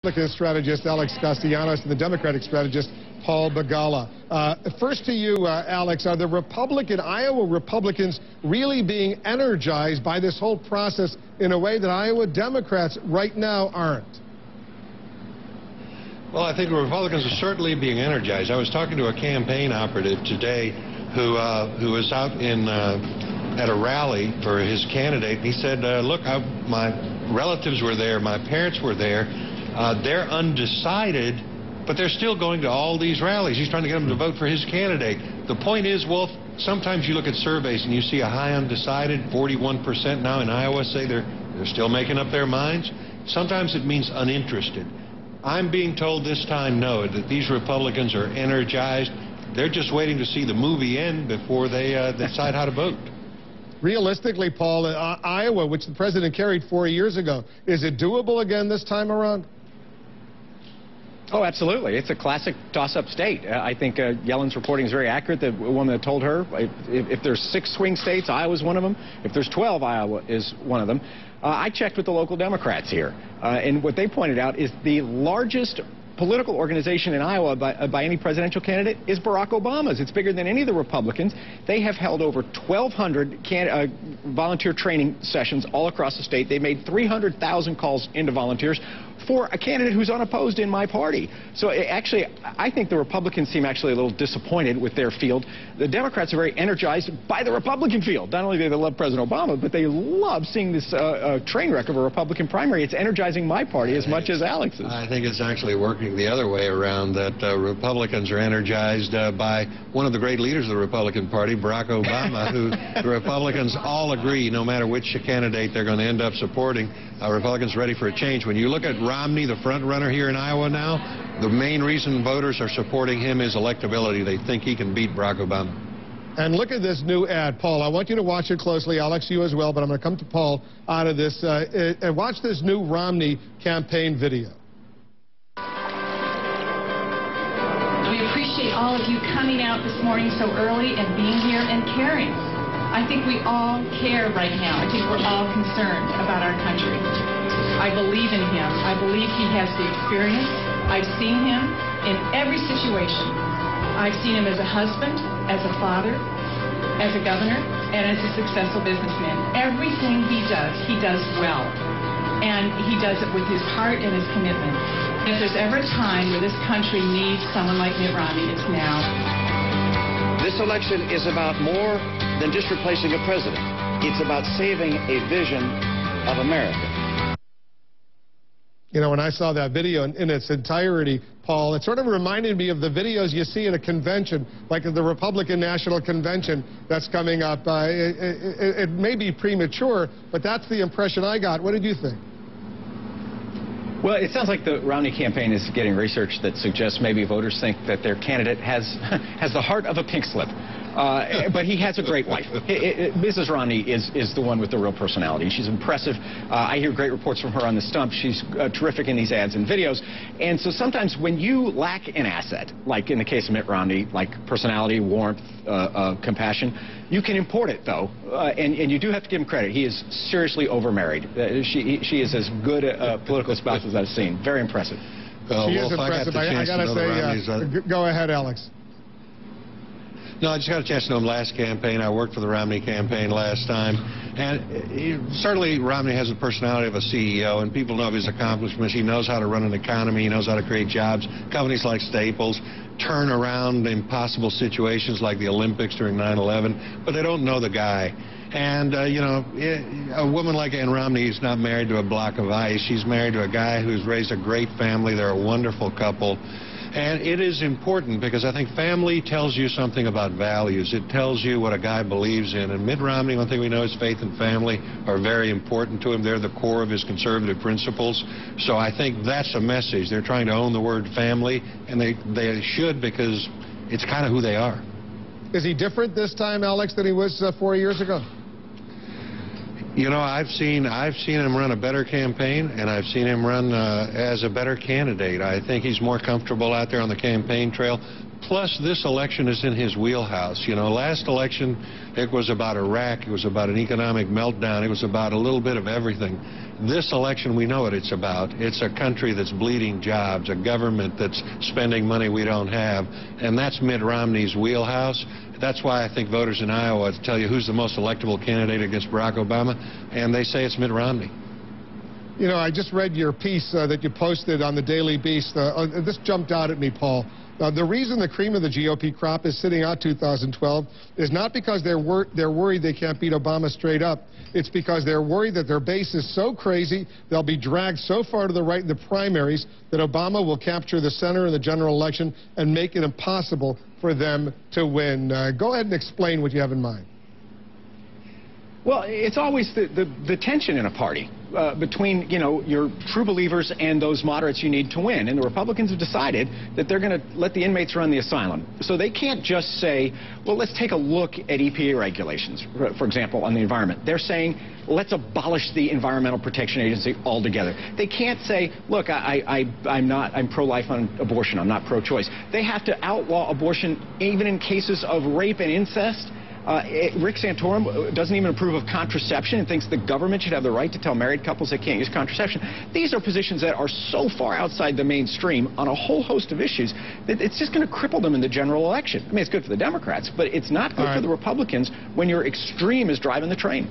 Republican strategist Alex Castellanos and the Democratic strategist Paul Begala. First to you, Alex, are the Iowa Republicans really being energized by this whole process in a way that Iowa Democrats right now aren't? Well, I think the Republicans are certainly being energized. I was talking to a campaign operative today who was out at a rally for his candidate. He said, look, my relatives were there, my parents were there. They're undecided, but they're still going to all these rallies. He's trying to get them to vote for his candidate. The point is, Wolf, sometimes you look at surveys and you see a high undecided, 41% now in Iowa say they're still making up their minds. Sometimes it means uninterested. I'm being told this time, no, that these Republicans are energized. They're just waiting to see the movie end before they decide how to vote. Realistically, Paul, Iowa, which the president carried 4 years ago, is it doable again this time around? Oh, absolutely. It's a classic toss-up state. I think Yellen's reporting is very accurate. The woman that told her, if there's 6 swing states, Iowa's one of them. If there's 12, Iowa is one of them. I checked with the local Democrats here, and what they pointed out is the largest political organization in Iowa by any presidential candidate is Barack Obama's. It's bigger than any of the Republicans. They have held over 1,200 volunteer training sessions all across the state. They made 300,000 calls into volunteers for a candidate who's unopposed in my party. So actually, I think the Republicans seem actually a little disappointed with their field. The Democrats are very energized by the Republican field. Not only do they love President Obama, but they love seeing this train wreck of a Republican primary. It's energizing my party as much as Alex's. I think it's actually working the other way around, that Republicans are energized by one of the great leaders of the Republican Party, Barack Obama, who the Republicans all agree, no matter which candidate they're going to end up supporting, Republicans are ready for a change. When you look at Romney, the front runner here in Iowa now, the main reason voters are supporting him is electability. They think he can beat Barack Obama. And look at this new ad, Paul. I want you to watch it closely, Alex, you as well, but I'm going to come to Paul out of this. And watch this new Romney campaign video. We appreciate all of you coming out this morning so early and being here and caring. I think we all care right now. I think we're all concerned about our country. I believe in him. I believe he has the experience. I've seen him in every situation. I've seen him as a husband, as a father, as a governor, and as a successful businessman. Everything he does well. And he does it with his heart and his commitment. If there's ever a time where this country needs someone like Mitt Romney, it's now. This election is about more than just replacing a president. It's about saving a vision of America. You know, when I saw that video in its entirety, Paul, it sort of reminded me of the videos you see at a convention, like the Republican National Convention that's coming up. It may be premature, but that's the impression I got. What did you think? Well, it sounds like the Romney campaign is getting research that suggests maybe voters think that their candidate has the heart of a pink slip. But he has a great wife. Mrs. Romney is the one with the real personality. She's impressive. I hear great reports from her on the stump. She's terrific in these ads and videos. And so sometimes when you lack an asset, like in the case of Mitt Romney, like personality, warmth, compassion, you can import it, though. And you do have to give him credit. He is seriously overmarried. She is as good a political spouse as I've seen. Very impressive. She is impressive. I got to say, go ahead, Alex. No, I just got a chance to know him last campaign. I worked for the Romney campaign last time. And certainly Romney has the personality of a CEO, and people know of his accomplishments. He knows how to run an economy. He knows how to create jobs. Companies like Staples turn around impossible situations like the Olympics during 9/11, but they don't know the guy. And, you know, a woman like Ann Romney is not married to a block of ice. She's married to a guy who's raised a great family. They're a wonderful couple. And it is important because I think family tells you something about values. It tells you what a guy believes in. And Mitt Romney, one thing we know is faith and family are very important to him. They're the core of his conservative principles. So I think that's a message. They're trying to own the word family, and they should, because it's kind of who they are. Is he different this time, Alex, than he was 4 years ago? You know, I've seen him run a better campaign, and I've seen him run as a better candidate. I think he's more comfortable out there on the campaign trail. Plus, this election is in his wheelhouse. You know, last election, it was about Iraq, it was about an economic meltdown, it was about a little bit of everything. This election, we know what it's about. It's a country that's bleeding jobs, a government that's spending money we don't have, and that's Mitt Romney's wheelhouse. That's why I think voters in Iowa tell you who's the most electable candidate against Barack Obama, and they say it's Mitt Romney. You know, I just read your piece that you posted on the Daily Beast. This jumped out at me, Paul. The reason the cream of the GOP crop is sitting out 2012 is not because they're worried they can't beat Obama straight up. It's because they're worried that their base is so crazy, they'll be dragged so far to the right in the primaries that Obama will capture the center in the general election and make it impossible for them to win. Go ahead and explain what you have in mind. Well, it's always the tension in a party between, you know, your true believers and those moderates you need to win. And the Republicans have decided that they're going to let the inmates run the asylum. So they can't just say, well, let's take a look at EPA regulations, for example, on the environment. They're saying, let's abolish the Environmental Protection Agency altogether. They can't say, look, I'm pro-life on abortion, I'm not pro-choice. They have to outlaw abortion even in cases of rape and incest. Rick Santorum doesn't even approve of contraception and thinks the government should have the right to tell married couples they can't use contraception. These are positions that are so far outside the mainstream on a whole host of issues that it's just going to cripple them in the general election. I mean, it's good for the Democrats, but it's not good for the Republicans when your extreme is driving the train.